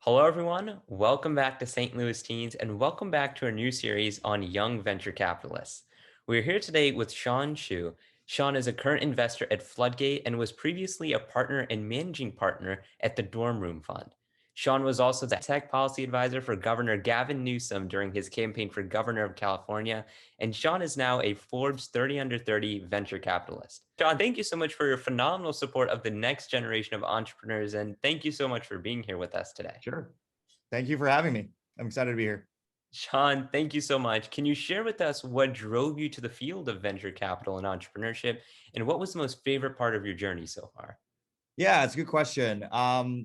Hello, everyone. Welcome back to St. Louis Teens, and welcome back to our new series on young venture capitalists. We're here today with Shawn Xu. Shawn is a current investor at Floodgate and was previously a partner and managing partner at the Dorm Room Fund. Shawn was also the tech policy advisor for Governor Gavin Newsom during his campaign for governor of California, and Shawn is now a Forbes 30 under 30 venture capitalist. Shawn, thank you so much for your phenomenal support of the next generation of entrepreneurs, and thank you so much for being here with us today. Sure. Thank you for having me. I'm excited to be here. Shawn, thank you so much. Can you share with us what drove you to the field of venture capital and entrepreneurship, and what was the most favorite part of your journey so far? Yeah, it's a good question. Was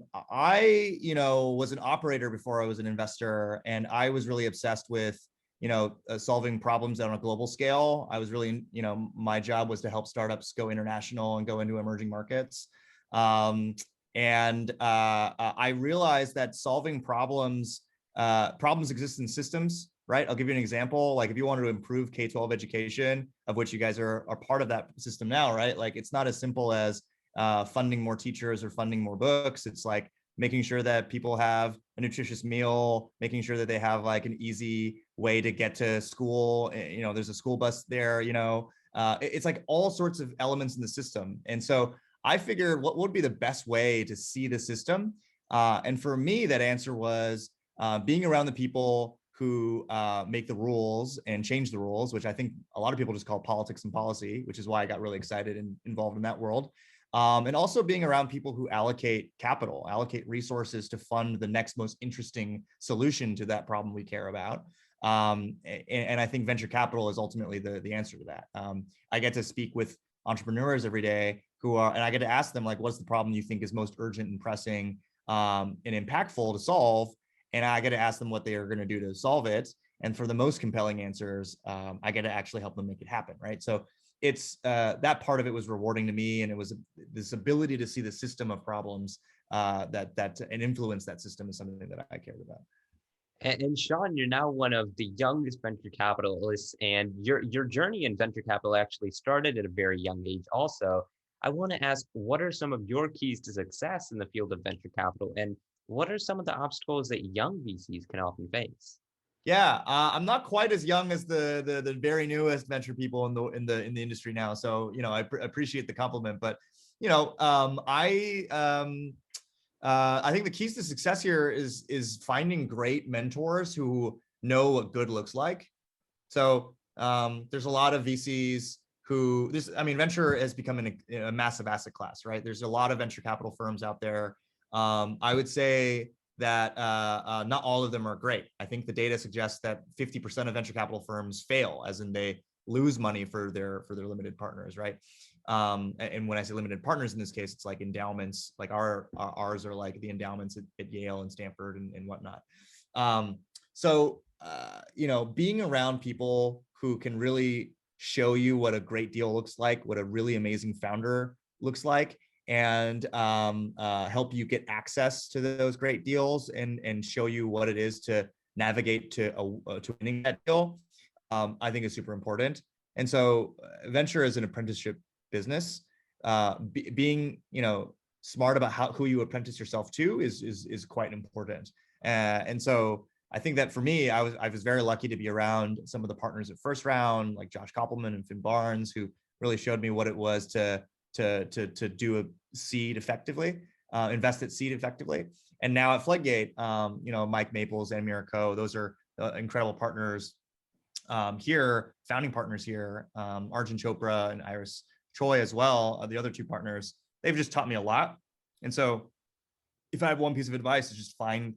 an operator before I was an investor, and I was really obsessed with, solving problems on a global scale. I was really, my job was to help startups go international and go into emerging markets. I realized that solving problems exist in systems, right? I'll give you an example. Like if you wanted to improve K-12 education, of which you guys are part of that system now, right? Like it's not as simple as funding more teachers or funding more books. It's like making sure that people have a nutritious meal, making sure that they have like an easy way to get to school. There's a school bus there, it's like all sorts of elements in the system. And so I figured what would be the best way to see the system. And for me, that answer was being around the people who make the rules and change the rules, which I think a lot of people just call politics and policy, which is why I got really excited and involved in that world. And also being around people who allocate capital, allocate resources to fund the next most interesting solution to that problem we care about. And I think venture capital is ultimately the answer to that. I get to speak with entrepreneurs every day and I get to ask them, like, what's the problem you think is most urgent and pressing and impactful to solve? And I get to ask them what they are going to do to solve it. And for the most compelling answers, I get to actually help them make it happen, right? So it's that part of it was rewarding to me, and it was this ability to see the system of problems and influence that system is something that I cared about. And Shawn, you're now one of the youngest venture capitalists, and your journey in venture capital actually started at a very young age. Also, I want to ask, what are some of your keys to success in the field of venture capital, and what are some of the obstacles that young VCs can often face? Yeah, I'm not quite as young as the very newest venture people in the industry now. So I appreciate the compliment, but I think the keys to success here is finding great mentors who know what good looks like. So there's a lot of VCs venture has become a massive asset class, right? There's a lot of venture capital firms out there. I would say that not all of them are great. I think the data suggests that 50% of venture capital firms fail, as in they lose money for their limited partners, right? And when I say limited partners in this case, it's like endowments, like ours are like the endowments at Yale and Stanford and whatnot. Being around people who can really show you what a great deal looks like, what a really amazing founder looks like, and help you get access to those great deals and show you what it is to navigate to winning that deal, I think is super important. And so venture is an apprenticeship business. Being smart about who you apprentice yourself to is quite important. And so I think that for me, I was very lucky to be around some of the partners at First Round, like Josh Koppelman and Finn Barnes, who really showed me what it was to do a seed effectively, invest at seed effectively. And now at Floodgate, Mike Maples and Miraco, those are incredible partners here, founding partners here, Arjun Chopra and Iris Choi as well, the other two partners. They've just taught me a lot. And so if I have one piece of advice, is just find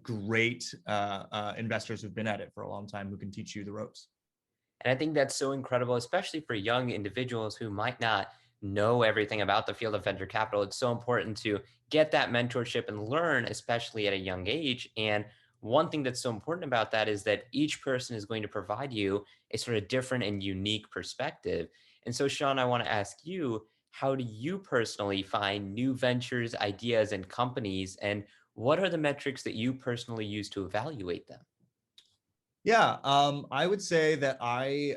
great investors who've been at it for a long time who can teach you the ropes. And I think that's so incredible, especially for young individuals who might not know everything about the field of venture capital. It's so important to get that mentorship and learn, especially at a young age. And one thing that's so important about that is that each person is going to provide you a sort of different and unique perspective. And so, Shawn, I want to ask you, how do you personally find new ventures, ideas, and companies? And what are the metrics that you personally use to evaluate them? Yeah, I would say that I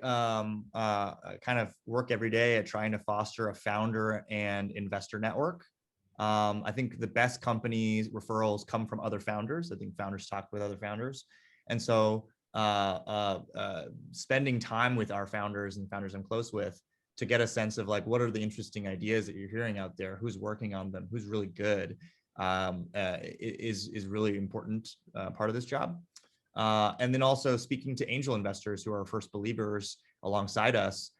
kind of work every day at trying to foster a founder and investor network. I think the best companies referrals come from other founders. I think founders talk with other founders. And so spending time with our founders and founders I'm close with to get a sense of like, what are the interesting ideas that you're hearing out there? Who's working on them? Who's really good? Is really important part of this job. And then also speaking to angel investors who are first believers alongside us,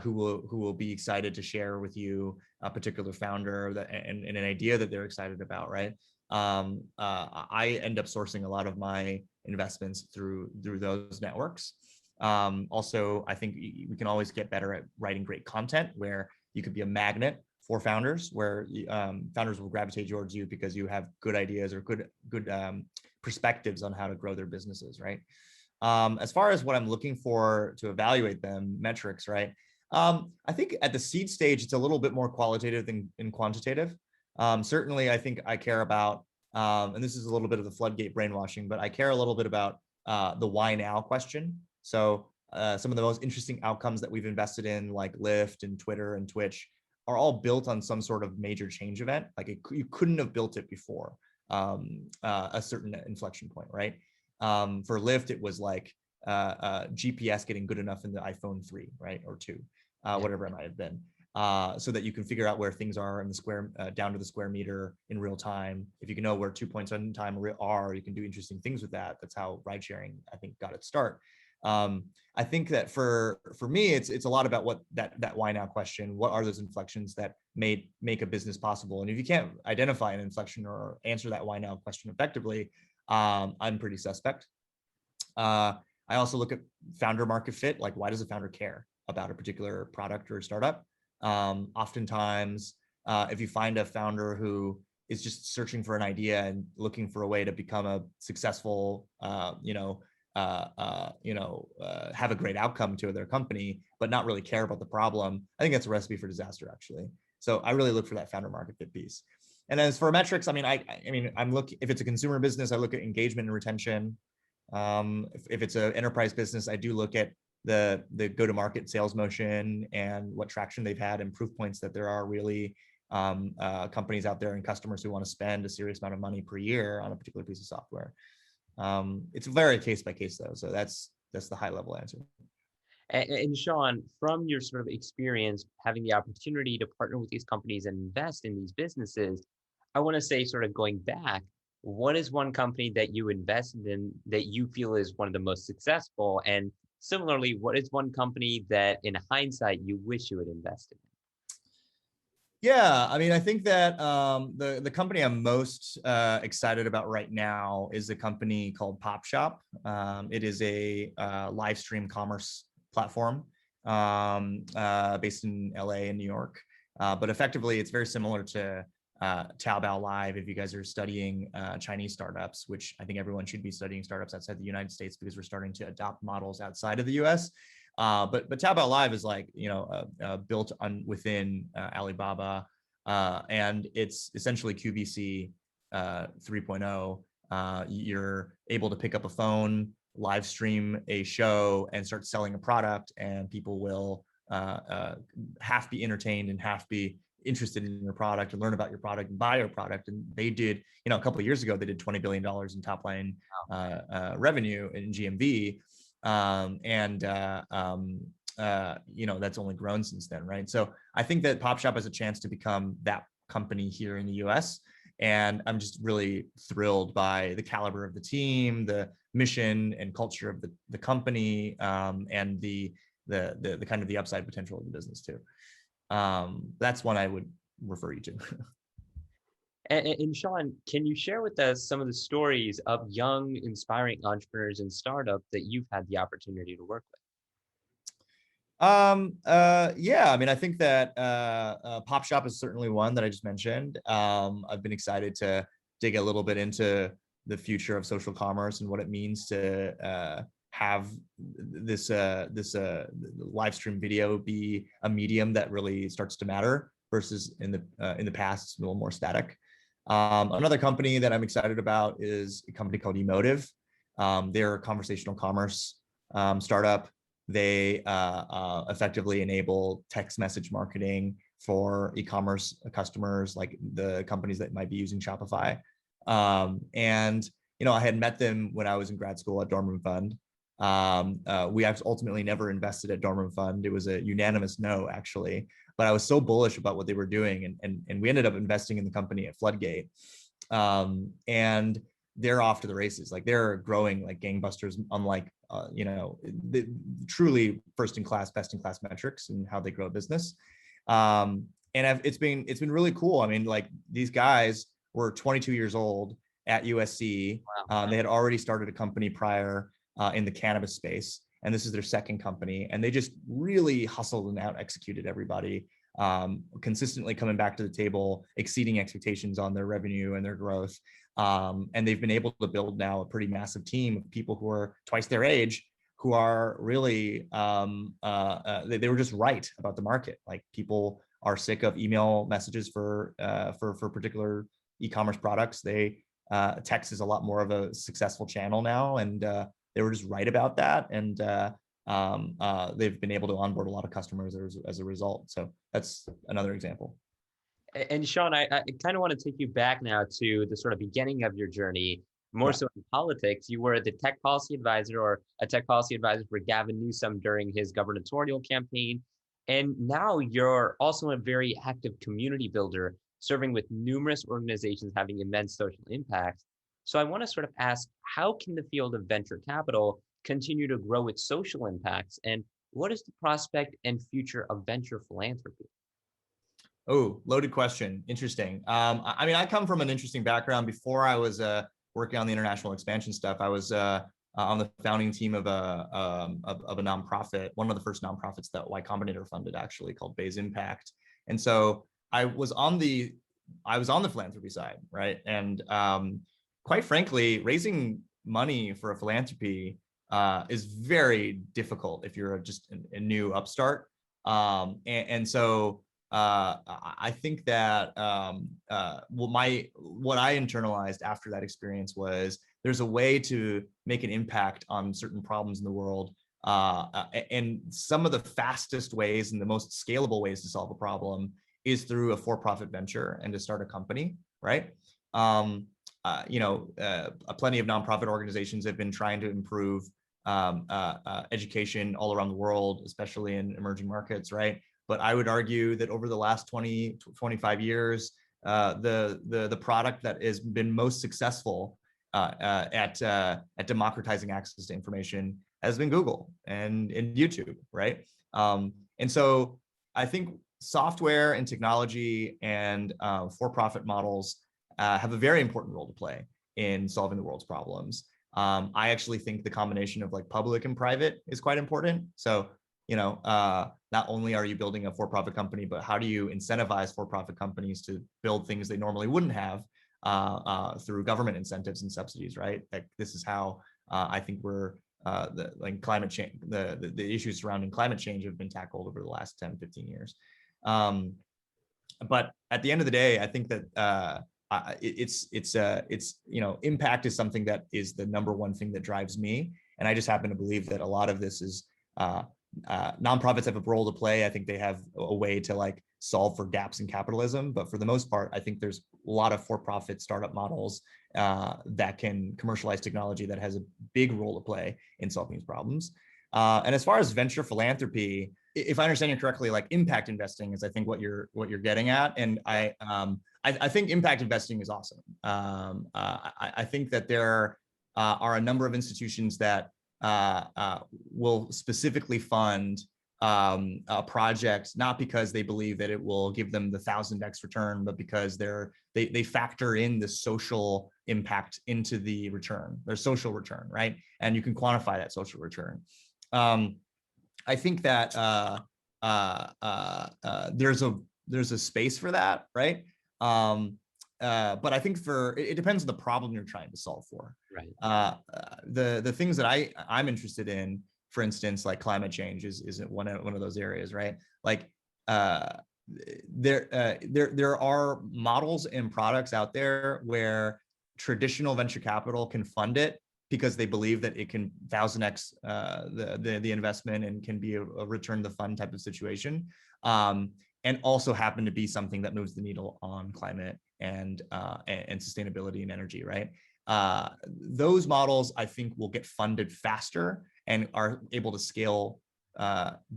who will be excited to share with you a particular founder and an idea that they're excited about, right? I end up sourcing a lot of my investments through those networks. Also, I think we can always get better at writing great content where you could be a magnet for founders, where founders will gravitate towards you because you have good ideas or good perspectives on how to grow their businesses, right? As far as what I'm looking for to evaluate them, metrics, right? I think at the seed stage, it's a little bit more qualitative than quantitative. Certainly, I think I care about, and this is a little bit of the floodgate brainwashing, but I care a little bit about the why now question. So some of the most interesting outcomes that we've invested in, like Lyft and Twitter and Twitch, are all built on some sort of major change event. Like you couldn't have built it before a certain inflection point, right? For Lyft, it was like GPS getting good enough in the iPhone 3, right, or 2, whatever it might have been, so that you can figure out where things are in the square, down to the square meter in real time. If you can know where 2 points on time are, you can do interesting things with that. That's how ride sharing, I think, got its start. I think that for me, it's a lot about what that why now question. What are those inflections that make a business possible? And if you can't identify an inflection or answer that why now question effectively, I'm pretty suspect. I also look at founder market fit. Like, why does a founder care about a particular product or startup? Oftentimes, if you find a founder who is just searching for an idea and looking for a way to become a successful, have a great outcome to their company, but not really care about the problem, I think that's a recipe for disaster, actually. So I really look for that founder market fit piece. And as for metrics, I mean, I'm looking, if it's a consumer business, I look at engagement and retention. If it's an enterprise business, I do look at the go-to-market sales motion and what traction they've had and proof points that there are really companies out there and customers who want to spend a serious amount of money per year on a particular piece of software. It's very case by case though, so that's the high level answer. And Shawn, from your sort of experience having the opportunity to partner with these companies and invest in these businesses, I want to say, sort of going back, what is one company that you invested in that you feel is one of the most successful? And similarly, what is one company that in hindsight you wish you had invested in? Yeah, I mean, I think that the company I'm most excited about right now is a company called Pop Shop. It is a live stream commerce platform based in LA and New York. But effectively, it's very similar to Taobao Live if you guys are studying Chinese startups, which I think everyone should be studying startups outside the United States because we're starting to adopt models outside of the US. But Taobao Live is like, built on within Alibaba, and it's essentially QVC 3.0. You're able to pick up a phone, live stream a show, and start selling a product, and people will half be entertained and half be interested in your product and learn about your product and buy your product. And they did, a couple of years ago, they did $20 billion in top line revenue in GMV. That's only grown since then, right? So I think that Pop Shop has a chance to become that company here in the US. And I'm just really thrilled by the caliber of the team, the mission and culture of the company, and the kind of the upside potential of the business too. That's one I would refer you to. And Shawn, can you share with us some of the stories of young, inspiring entrepreneurs and startups that you've had the opportunity to work with? Yeah, I mean, I think that Pop Shop is certainly one that I just mentioned. I've been excited to dig a little bit into the future of social commerce and what it means to have this live stream video be a medium that really starts to matter versus in the past it's a little more static. Another company that I'm excited about is a company called Emotive. They're a conversational commerce startup. They effectively enable text message marketing for e-commerce customers, like the companies that might be using Shopify. And I had met them when I was in grad school at Dorm Room Fund. We ultimately never invested at Dorm Room Fund. It was a unanimous no, actually. But I was so bullish about what they were doing, and we ended up investing in the company at Floodgate. And they're off to the races. Like, they're growing like gangbusters, unlike truly first in class, best in class metrics and how they grow a business. And it's been really cool. I mean, like, these guys were 22 years old at USC. Wow. They had already started a company prior in the cannabis space, and this is their second company. And they just really hustled and out executed everybody, consistently coming back to the table, exceeding expectations on their revenue and their growth. And they've been able to build now a pretty massive team of people who are twice their age, who are really, they were just right about the market. Like, people are sick of email messages for particular e-commerce products. Text is a lot more of a successful channel now, and they were just right about that. And they've been able to onboard a lot of customers as a result. So that's another example. And Shawn, I kind of want to take you back now to the sort of beginning of your journey, more Yeah. so in politics. You were the tech policy advisor, or a tech policy advisor for Gavin Newsom during his gubernatorial campaign. And now you're also a very active community builder, serving with numerous organizations having immense social impact. So I want to sort of ask, how can the field of venture capital continue to grow its social impacts? And what is the prospect and future of venture philanthropy? Oh, loaded question. Interesting. I mean, I come from an interesting background. Before I was working on the international expansion stuff, I was on the founding team of a nonprofit, one of the first nonprofits that Y Combinator funded, actually, called Bay's Impact. And so I was on the philanthropy side, right? And quite frankly, raising money for a philanthropy is very difficult if you're just a new upstart. And so I think that what I internalized after that experience was, there's a way to make an impact on certain problems in the world. And some of the fastest ways and the most scalable ways to solve a problem is through a for-profit venture and to start a company, right? Plenty of nonprofit organizations have been trying to improve education all around the world, especially in emerging markets, right? But I would argue that over the last 20 to 25 years, the product that has been most successful at democratizing access to information has been Google and YouTube, right? And so I think software and technology and for-profit models have a very important role to play in solving the world's problems. I actually think the combination of like public and private is quite important. So, not only are you building a for-profit company, but how do you incentivize for-profit companies to build things they normally wouldn't have through government incentives and subsidies, right? Like, this is how I think we're climate change, the issues surrounding climate change have been tackled over the last 10, 15 years. But at the end of the day, I think that impact is something that is the number one thing that drives me. And I just happen to believe that a lot of this is nonprofits have a role to play. I think they have a way to like solve for gaps in capitalism, but for the most part, I think there's a lot of for-profit startup models that can commercialize technology that has a big role to play in solving these problems. And as far as venture philanthropy, if I understand you correctly, like, impact investing is, I think, what you're getting at. And I think impact investing is awesome. I think that there are a number of institutions that will specifically fund a project, not because they believe that it will give them the 1000x return, but because they factor in the social impact into the return, their social return, right? And you can quantify that social return. I think that there's a space for that, right? But I think it depends on the problem you're trying to solve for. Right. The things that I'm interested in, for instance, like climate change is one of those areas, right? Like there are models and products out there where traditional venture capital can fund it because they believe that it can 1000x the investment and can be a return the fund type of situation. and also happen to be something that moves the needle on climate and sustainability and energy, right? Those models, I think, will get funded faster and are able to scale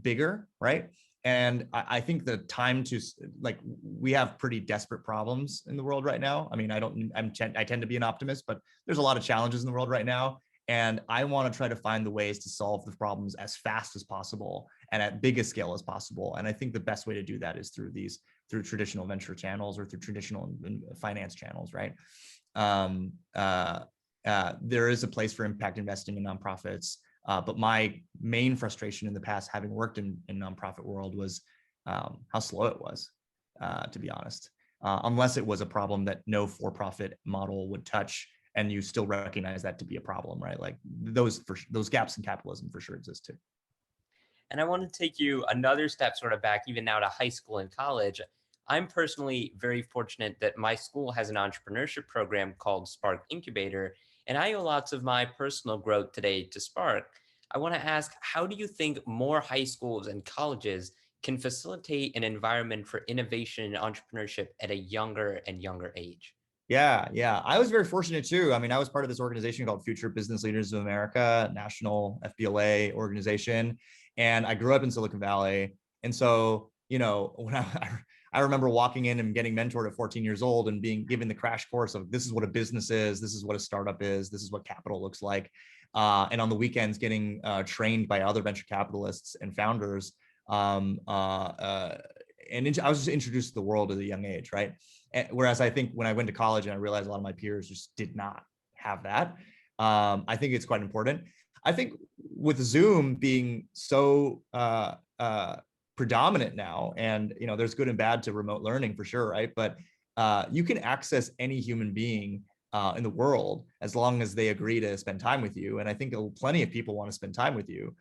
bigger, right? And I think the time to, like, we have pretty desperate problems in the world right now. I mean, I tend to be an optimist, but there's a lot of challenges in the world right now. And I want to try to find the ways to solve the problems as fast as possible and at biggest scale as possible. And I think the best way to do that is through traditional venture channels or through traditional finance channels, right? Um, there is a place for impact investing in nonprofits. But my main frustration in the past, having worked in nonprofit world, was how slow it was, to be honest. Unless it was a problem that no for-profit model would touch, and you still recognize that to be a problem, right? Like those gaps in capitalism for sure exist too. And I want to take you another step sort of back, even now to high school and college. I'm personally very fortunate that my school has an entrepreneurship program called Spark Incubator, and I owe lots of my personal growth today to Spark. I want to ask, how do you think more high schools and colleges can facilitate an environment for innovation and entrepreneurship at a younger and younger age? Yeah. I was very fortunate too. I mean, I was part of this organization called Future Business Leaders of America, national FBLA organization, and I grew up in Silicon Valley. And so, when I remember walking in and getting mentored at 14 years old and being given the crash course of, this is what a business is, this is what a startup is, this is what capital looks like, and on the weekends getting trained by other venture capitalists and founders. I was just introduced to the world at a young age, right? Whereas I think when I went to college and I realized a lot of my peers just did not have that. I think it's quite important. I think with Zoom being so predominant now, and there's good and bad to remote learning for sure, right? But you can access any human being in the world as long as they agree to spend time with you. And I think plenty of people want to spend time with you.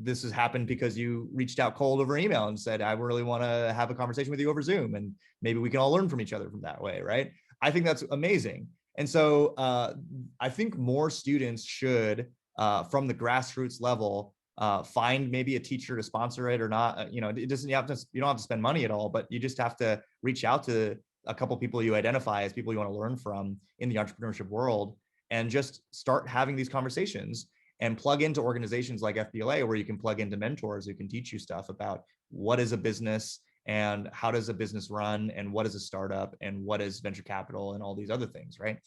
This has happened because you reached out cold over email and said, I really want to have a conversation with you over Zoom, and maybe we can all learn from each other from that way, right? I think that's amazing. And so I think more students should, from the grassroots level, find maybe a teacher to sponsor it or not. It doesn't, you don't have to spend money at all, but you just have to reach out to a couple people you identify as people you want to learn from in the entrepreneurship world, and just start having these conversations and plug into organizations like FBLA, where you can plug into mentors who can teach you stuff about what is a business and how does a business run and what is a startup and what is venture capital and all these other things, right?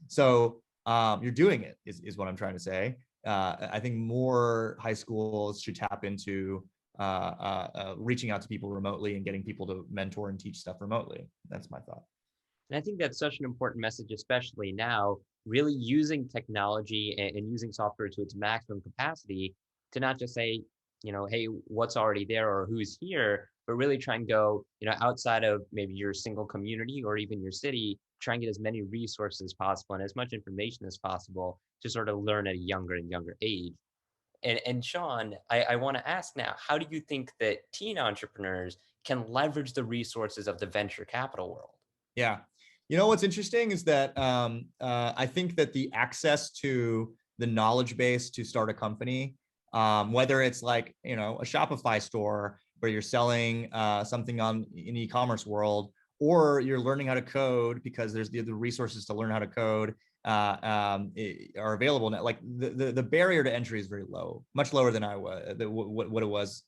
So you're doing it is what I'm trying to say. I think more high schools should tap into reaching out to people remotely and getting people to mentor and teach stuff remotely. That's my thought. And I think that's such an important message, especially now, really using technology and using software to its maximum capacity to not just say, hey, what's already there or who's here, but really try and go, outside of maybe your single community or even your city, try and get as many resources as possible and as much information as possible to sort of learn at a younger and younger age. And Shawn, I want to ask now, how do you think that teen entrepreneurs can leverage the resources of the venture capital world? Yeah. What's interesting is that I think that the access to the knowledge base to start a company, whether it's like, a Shopify store where you're selling something in e-commerce world, or you're learning how to code because there's the resources to learn how to code are available now. Like the barrier to entry is very low, much lower than what it was,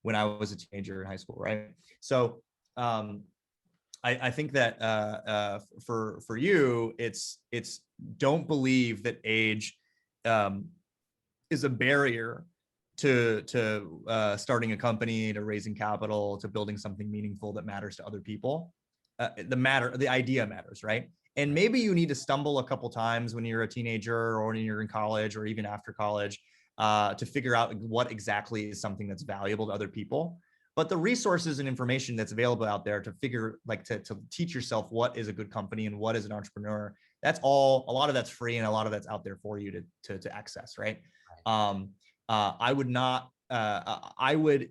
when I was a teenager in high school, right? So I think that for you, it's don't believe that age is a barrier to starting a company, to raising capital, to building something meaningful that matters to other people. The idea matters, right? And maybe you need to stumble a couple times when you're a teenager or when you're in college or even after college to figure out what exactly is something that's valuable to other people. But the resources and information that's available out there to figure, like to teach yourself what is a good company and what is an entrepreneur, that's all, a lot of that's free and a lot of that's out there for you to access, right? I would not, I would,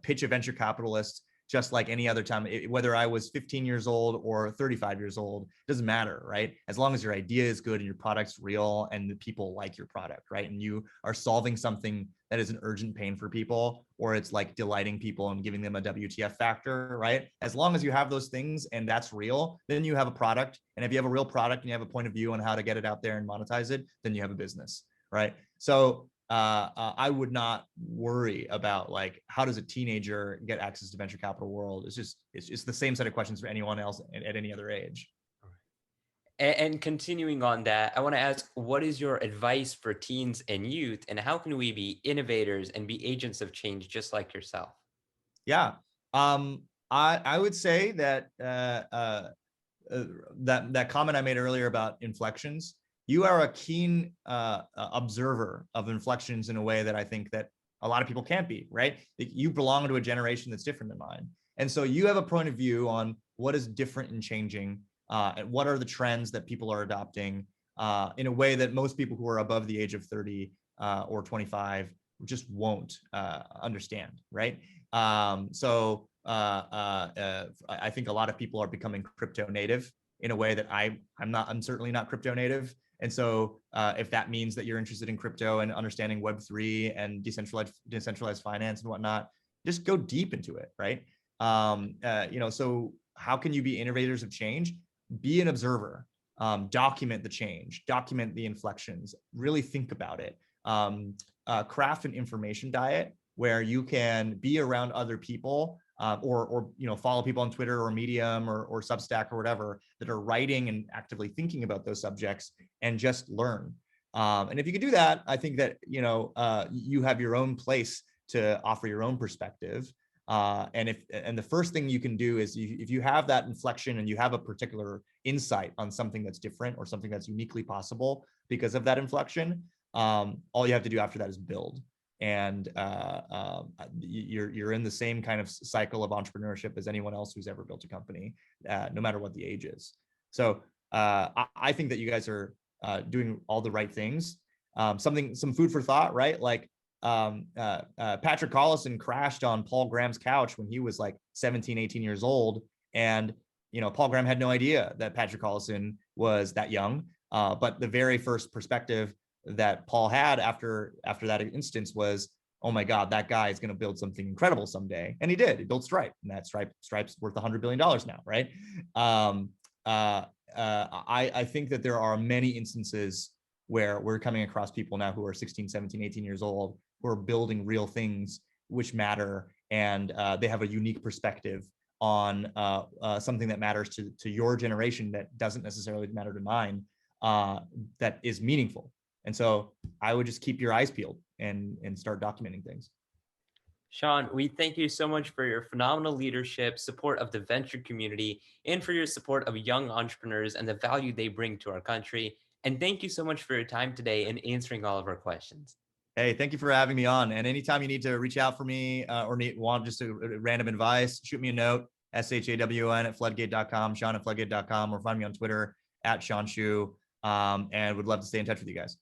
pitch a venture capitalist just like any other time, whether I was 15 years old or 35 years old, doesn't matter, right? As long as your idea is good and your product's real and the people like your product, right? And you are solving something that is an urgent pain for people, or it's like delighting people and giving them a WTF factor, right? As long as you have those things and that's real, then you have a product. And if you have a real product and you have a point of view on how to get it out there and monetize it, then you have a business, right? So I would not worry about like, how does a teenager get access to venture capital world? It's the same set of questions for anyone else at any other age. And continuing on that, I want to ask, what is your advice for teens and youth, and how can we be innovators and be agents of change just like yourself? Yeah. I would say that that comment I made earlier about inflections, you are a keen observer of inflections in a way that I think that a lot of people can't be, right? You belong to a generation that's different than mine. And so you have a point of view on what is different and changing, and what are the trends that people are adopting in a way that most people who are above the age of 30 or 25 just won't understand, right? I think a lot of people are becoming crypto native in a way that I'm certainly not crypto native. And so if that means that you're interested in crypto and understanding Web3 and decentralized finance and whatnot, just go deep into it, right? So how can you be innovators of change? Be an observer, document the change, document the inflections, really think about it. Craft an information diet where you can be around other people, or follow people on Twitter or Medium or Substack or whatever that are writing and actively thinking about those subjects, and just learn. And if you can do that, I think that you have your own place to offer your own perspective. And the first thing you can do is, if you have that inflection and you have a particular insight on something that's different or something that's uniquely possible because of that inflection, all you have to do after that is build. And you're in the same kind of cycle of entrepreneurship as anyone else who's ever built a company, no matter what the age is. So I think that you guys are doing all the right things. Some food for thought, right? Like Patrick Collison crashed on Paul Graham's couch when he was like 17, 18 years old. And Paul Graham had no idea that Patrick Collison was that young. But the very first perspective that Paul had after that instance was, oh my God, that guy is going to build something incredible someday. And he did. He built Stripe, and that Stripe's worth $100 billion now, right? I think that there are many instances where we're coming across people now who are 16, 17, 18 years old, who are building real things which matter, and they have a unique perspective on something that matters to your generation that doesn't necessarily matter to mine, that is meaningful. And so I would just keep your eyes peeled and start documenting things. Shawn, we thank you so much for your phenomenal leadership, support of the venture community, and for your support of young entrepreneurs and the value they bring to our country. And thank you so much for your time today and answering all of our questions. Hey, thank you for having me on. And anytime you need to reach out for me or want just a random advice, shoot me a note, SHAWN@floodgate.com, Shawn@floodgate.com, or find me on Twitter @Shawn Xu, and would love to stay in touch with you guys.